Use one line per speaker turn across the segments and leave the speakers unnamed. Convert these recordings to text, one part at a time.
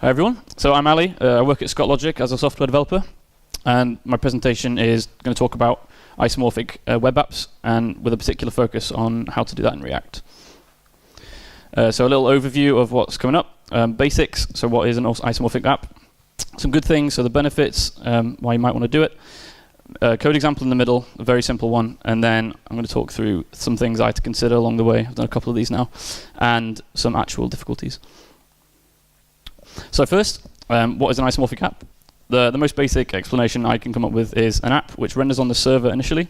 Hi everyone. So I'm Ali. I work at Scott Logic as a software developer, and my presentation is going to talk about isomorphic web apps, and with a particular focus on how to do that in React. So a little overview of what's coming up. Basics. So what is an isomorphic app? Some good things. So the benefits, why you might want to do it. Code example in the middle, a very simple one, and then I'm going to talk through some things I had to consider along the way. I've done a couple of these now, and some actual difficulties. So first, what is an isomorphic app? The most basic explanation I can come up with is an app which renders on the server initially,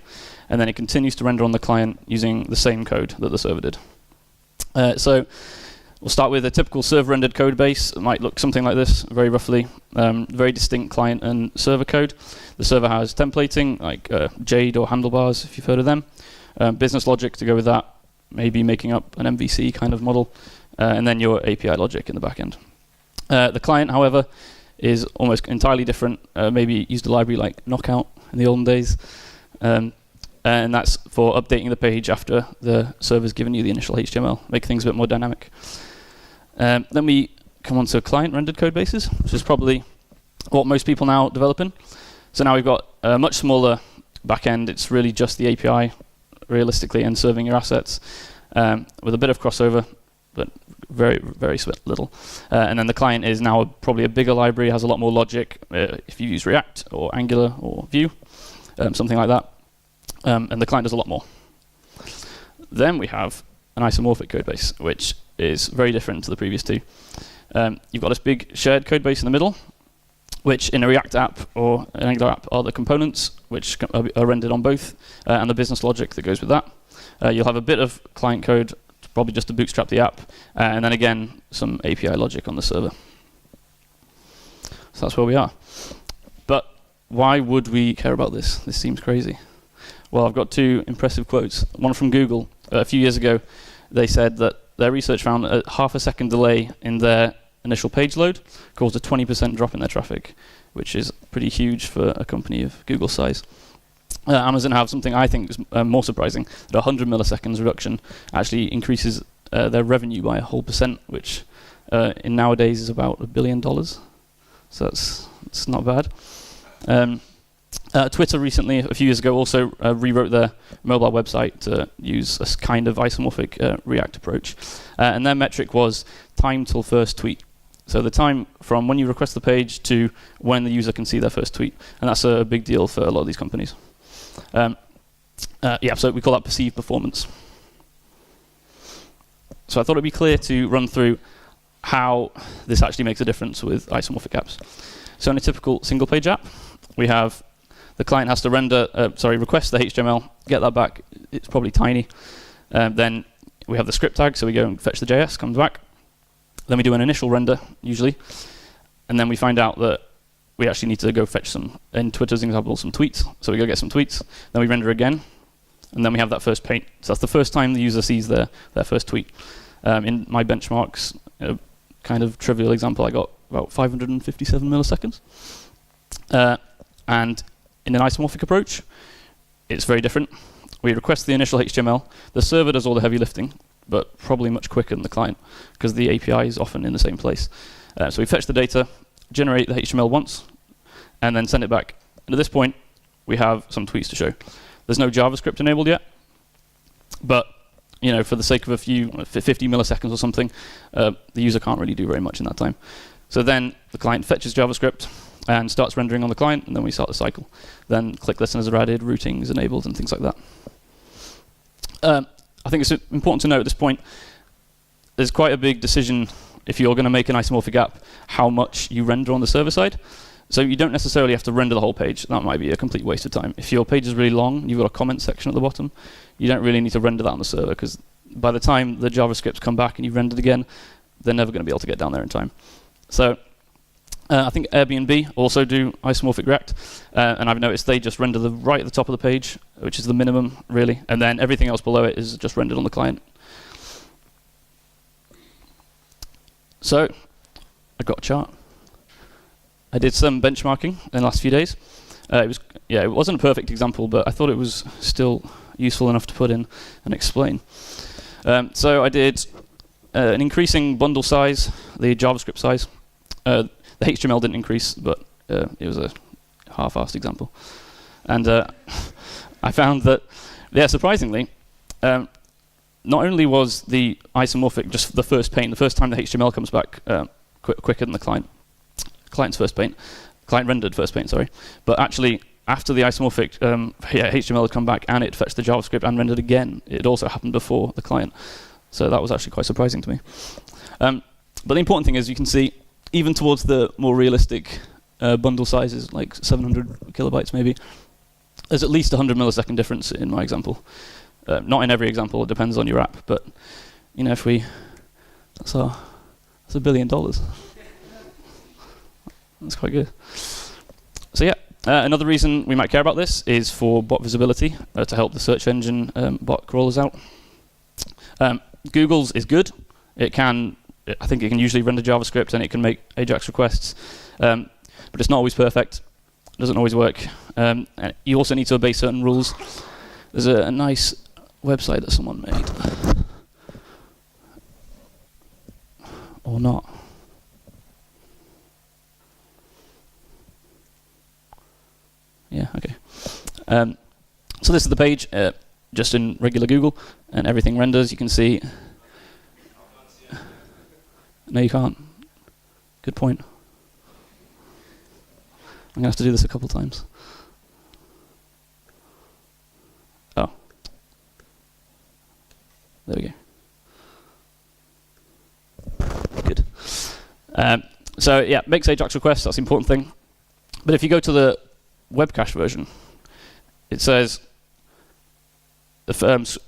and then it continues to render on the client using the same code that the server did. So we'll start with a typical server-rendered code base. It might look something like this, very roughly. Very distinct client and server code. The server has templating, like Jade or handlebars, if you've heard of them. Business logic to go with that, maybe making up an MVC kind of model, and then your API logic in the back end. The client, however, is almost entirely different. Maybe used a library like Knockout in the olden days. And that's for updating the page after the server's given you the initial HTML, make things a bit more dynamic. Then we come on to client-rendered code bases, which is probably what most people now develop in. So now we've got a much smaller backend. It's really just the API, realistically, and serving your assets with a bit of crossover, but very, very little. And then the client is now probably a bigger library, has a lot more logic if you use React or Angular or Vue, something like that. And the client does a lot more. Then we have an isomorphic codebase, which is very different to the previous two. You've got this big shared codebase in the middle, which in a React app or an Angular app are the components, which are rendered on both, and the business logic that goes with that. You'll have a bit of client code, probably just to bootstrap the app, and then again, some API logic on the server. So that's where we are. But why would we care about this? This seems crazy. Well, I've got two impressive quotes. One from Google. A few years ago, they said that their research found a half a second delay in their initial page load caused a 20% drop in their traffic, which is pretty huge for a company of Google's size. Amazon have something I think is more surprising, that 100 milliseconds reduction actually increases their revenue by a whole %, which in nowadays is about $1 billion. So it's not bad. Twitter recently, a few years ago, also rewrote their mobile website to use a kind of isomorphic React approach. And their metric was time till first tweet. So the time from when you request the page to when the user can see their first tweet. And that's a big deal for a lot of these companies. So we call that perceived performance. So I thought it'd be clear to run through how this actually makes a difference with isomorphic apps. So in a typical single page app, we have the client has to request the HTML, get that back. It's probably tiny. Then we have the script tag, so we go and fetch the JS, comes back. Then we do an initial render, usually. And then we find out that we actually need to go fetch some, in Twitter's example, some tweets. So we go get some tweets, then we render again, and then we have that first paint. So that's the first time the user sees their first tweet. In my benchmarks, kind of trivial example, I got about 557 milliseconds. And in an isomorphic approach, it's very different. We request the initial HTML. The server does all the heavy lifting, but probably much quicker than the client, because the API is often in the same place. So we fetch the data, generate the HTML once, and then send it back. And at this point, we have some tweets to show. There's no JavaScript enabled yet, but for the sake of a few 50 milliseconds or something, the user can't really do very much in that time. So then the client fetches JavaScript and starts rendering on the client, and then we start the cycle. Then click listeners are added, routing is enabled, and things like that. I think it's important to note at this point, there's quite a big decision if you're going to make an isomorphic app, how much you render on the server side. So you don't necessarily have to render the whole page. That might be a complete waste of time. If your page is really long, and you've got a comment section at the bottom, you don't really need to render that on the server, because by the time the JavaScripts come back and you've rendered again, they're never going to be able to get down there in time. So I think Airbnb also do isomorphic React, and I've noticed they just render right at the top of the page, which is the minimum, really, and then everything else below it is just rendered on the client. So I got a chart. I did some benchmarking in the last few days. It wasn't a perfect example, but I thought it was still useful enough to put in and explain. So I did an increasing bundle size, the JavaScript size, The HTML didn't increase, but it was a half-assed example. And I found that, yeah, surprisingly, not only was the isomorphic just the first paint, the first time the HTML comes back quicker than the client's first paint, client rendered first paint, sorry, but actually after the isomorphic HTML had come back and it fetched the JavaScript and rendered again, it also happened before the client. So that was actually quite surprising to me. But the important thing is you can see, even towards the more realistic bundle sizes, like 700 kilobytes maybe, there's at least 100 millisecond difference in my example. Not in every example, it depends on your app, but you know, if we, that's $1 billion. That's quite good. So yeah, another reason we might care about this is for bot visibility, to help the search engine bot crawlers out. Google's is good. It can, I think it can usually render JavaScript and it can make AJAX requests, but it's not always perfect. It doesn't always work. And you also need to obey certain rules. There's a nice website that someone made. Or not. Yeah, okay. So this is the page, just in regular Google, and everything renders. You can see. No, you can't. Good point. I'm going to have to do this a couple times. Oh. There we go. Good. So yeah, makes AJAX requests, that's the important thing. But if you go to the web cache version, it says the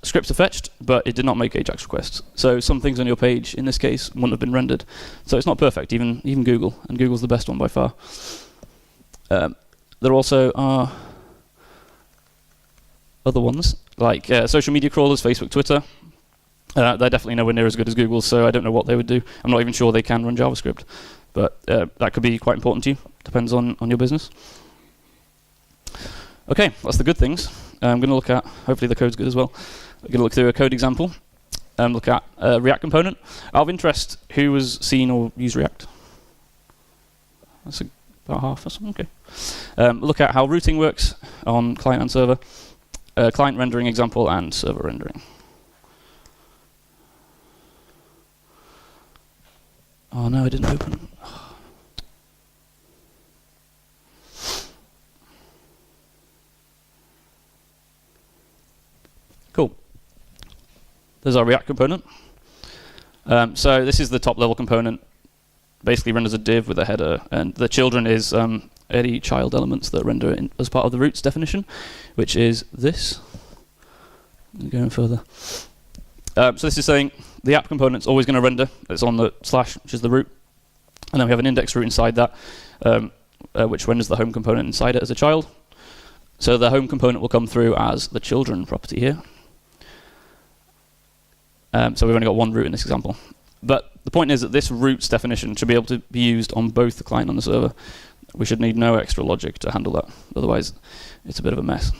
scripts are fetched, but it did not make AJAX requests. So some things on your page, in this case, wouldn't have been rendered. So it's not perfect, even Google, and Google's the best one by far. There also are other ones, like social media crawlers, Facebook, Twitter. They're definitely nowhere near as good as Google, so I don't know what they would do. I'm not even sure they can run JavaScript, but that could be quite important to you. Depends on your business. Okay, that's the good things. I'm going to look at, hopefully the code's good as well. I'm going to look through a code example, look at a React component. Out of interest, who has seen or used React? That's about half or something, okay. Look at how routing works on client and server, client rendering example, and server rendering. Oh no, it didn't open. Cool. There's our React component. So this is the top level component. Basically renders a div with a header, and the children is any child elements that render as part of the roots definition, which is this. Going further. So this is saying the app component's always going to render. It's on the slash, which is the root. And then we have an index root inside that, which renders the home component inside it as a child. So the home component will come through as the children property here. So we've only got one root in this example. But the point is that this roots definition should be able to be used on both the client and the server. We should need no extra logic to handle that. Otherwise, it's a bit of a mess.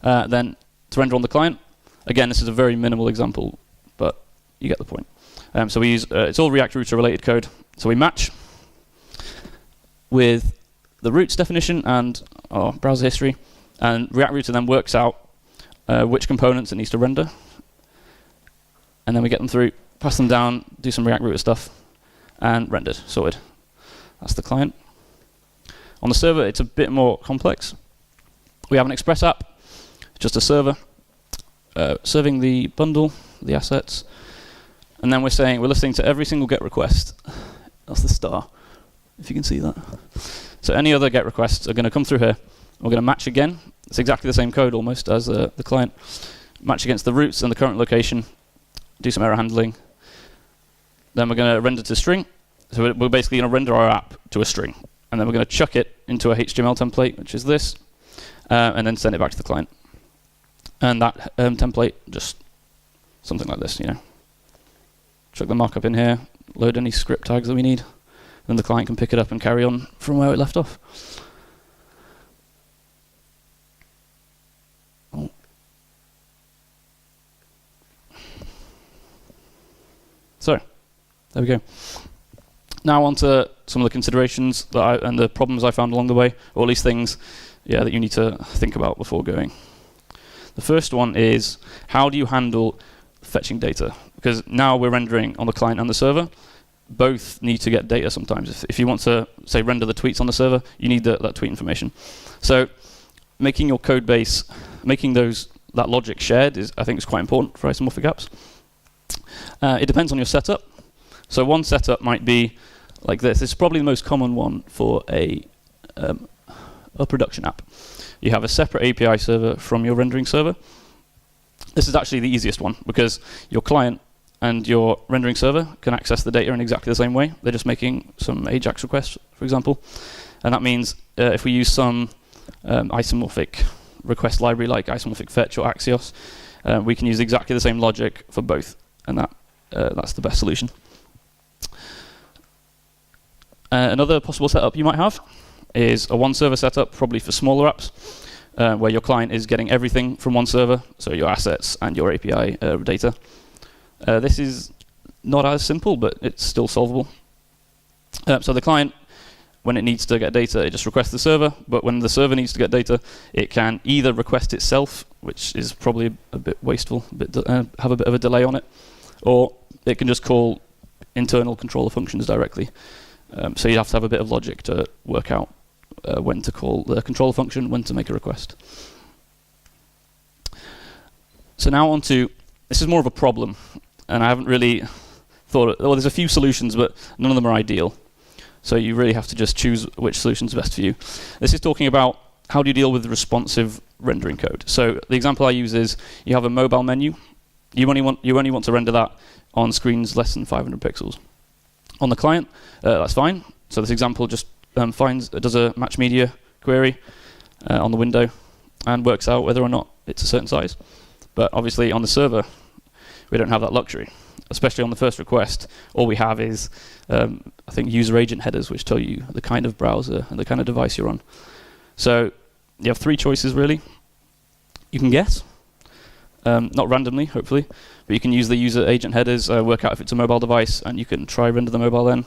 Then to render on the client, again, this is a very minimal example, but you get the point. So we use, it's all React Router related code. So we match with the roots definition and our browser history, and React Router then works out which components it needs to render. And then we get them through, pass them down, do some React Router stuff, and rendered, sorted. That's the client. On the server, it's a bit more complex. We have an Express app, just a server, serving the bundle, the assets, and then we're listening to every single GET request. That's the star, if you can see that. So any other GET requests are going to come through here. We're going to match again. It's exactly the same code almost as the client. Match against the roots and the current location. Do some error handling. Then we're going to render to string. So we're basically going to render our app to a string. And then we're going to chuck it into a HTML template, which is this, and then send it back to the client. And that template, just something like this, you know. Chuck the markup in here, load any script tags that we need. Then the client can pick it up and carry on from where it left off. Oh. So, there we go. Now on to some of the considerations and the problems I found along the way, or at least things that you need to think about before going. The first one is, how do you handle fetching data? Because now we're rendering on the client and the server. Both need to get data sometimes. If you want to, say, render the tweets on the server, you need that tweet information. So making your code base, making that logic shared I think is quite important for isomorphic apps. It depends on your setup. So one setup might be like this. This is probably the most common one for a production app. You have a separate API server from your rendering server. This is actually the easiest one because your client and your rendering server can access the data in exactly the same way. They're just making some AJAX requests, for example. And that means if we use some isomorphic request library like isomorphic fetch or Axios, we can use exactly the same logic for both. And that's the best solution. Another possible setup you might have is a one-server setup, probably for smaller apps, where your client is getting everything from one server, so your assets and your API data. This is not as simple, but it's still solvable. So the client, when it needs to get data, it just requests the server, but when the server needs to get data, it can either request itself, which is probably a bit wasteful, have a bit of a delay on it, or it can just call internal controller functions directly. So you have to have a bit of logic to work out when to call the controller function, when to make a request. So now on to, this is more of a problem, and I haven't really thought, well, there's a few solutions, but none of them are ideal. So you really have to just choose which solution is best for you. This is talking about how do you deal with responsive rendering code. So the example I use is you have a mobile menu. You only want to render that on screens less than 500 pixels. On the client, that's fine. So this example just does a match media query on the window and works out whether or not it's a certain size. But obviously on the server, we don't have that luxury. Especially on the first request, all we have is, I think, user agent headers, which tell you the kind of browser and the kind of device you're on. So you have three choices, really. You can guess, not randomly, hopefully, but you can use the user agent headers, work out if it's a mobile device, and you can try render the mobile then.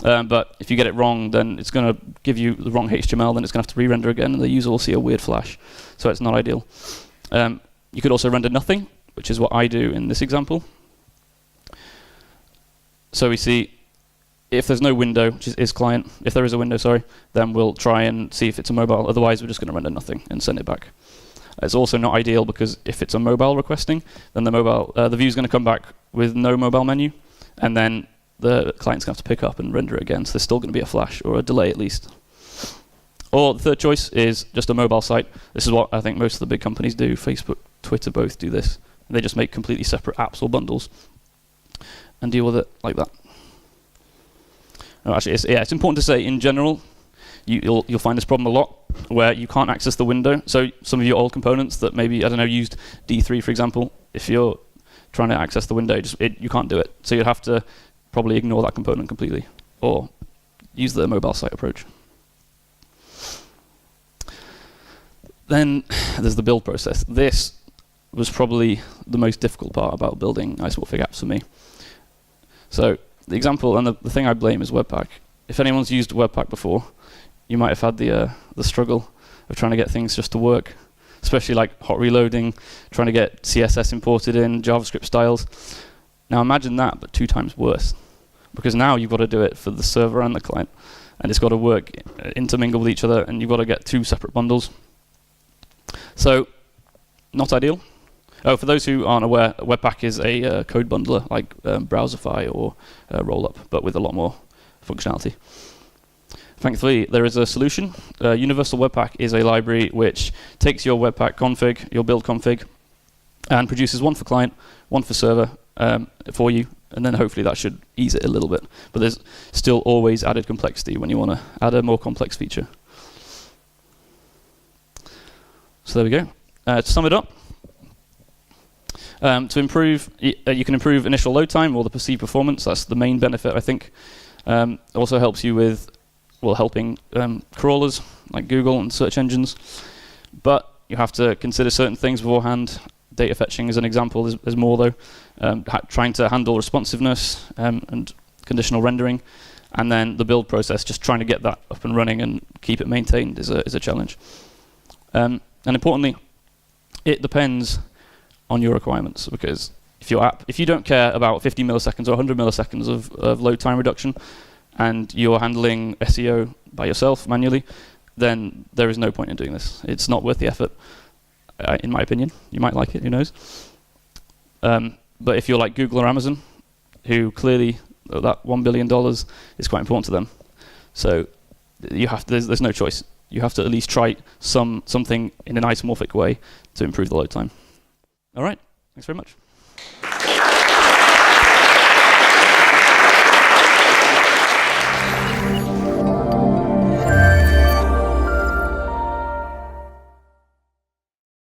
But if you get it wrong, then it's going to give you the wrong HTML, then it's going to have to re-render again, and the user will see a weird flash. So it's not ideal. You could also render nothing, which is what I do in this example. So we see if there's no window, which is client, if there is a window, sorry, then we'll try and see if it's a mobile. Otherwise, we're just going to render nothing and send it back. It's also not ideal because if it's a mobile requesting, then the view is going to come back with no mobile menu, and then the client's going to have to pick up and render it again. So there's still going to be a flash or a delay at least. Or the third choice is just a mobile site. This is what I think most of the big companies do. Facebook, Twitter both do this. They just make completely separate apps or bundles and deal with it like that. No, actually, it's important to say, in general, you'll find this problem a lot, where you can't access the window. So some of your old components that maybe, I don't know, used D3, for example, if you're trying to access the window, you can't do it. So you'd have to probably ignore that component completely, or use the mobile site approach. Then there's the build process. This was probably the most difficult part about building isomorphic apps for me. So the example, and the thing I blame is Webpack. If anyone's used Webpack before, you might have had the struggle of trying to get things just to work, especially like hot reloading, trying to get CSS imported in, JavaScript styles. Now imagine that, but 2 times worse. Because now you've got to do it for the server and the client. And it's got to work, intermingle with each other, and you've got to get 2 separate bundles. So, not ideal. Oh, for those who aren't aware, Webpack is a code bundler like Browserify or Rollup, but with a lot more functionality. Thankfully, there is a solution. Universal Webpack is a library which takes your Webpack config, your build config, and produces one for client, one for server for you, and then hopefully that should ease it a little bit. But there's still always added complexity when you want to add a more complex feature. So there we go. To sum it up, to improve, you can improve initial load time or the perceived performance. That's the main benefit, I think. It also helps you with, well, helping crawlers like Google and search engines. But you have to consider certain things beforehand. Data fetching is an example. There's more, though. Trying to handle responsiveness and conditional rendering. And then the build process, just trying to get that up and running and keep it maintained is a challenge. And importantly, it depends on your requirements, because if you don't care about 50 milliseconds or 100 milliseconds of load time reduction, and you're handling SEO by yourself manually, then there is no point in doing this. It's not worth the effort, in my opinion. You might like it, who knows? But if you're like Google or Amazon, who clearly that $1 billion is quite important to them, so there's no choice. You have to at least try something in an isomorphic way to improve the load time. All right, thanks very much.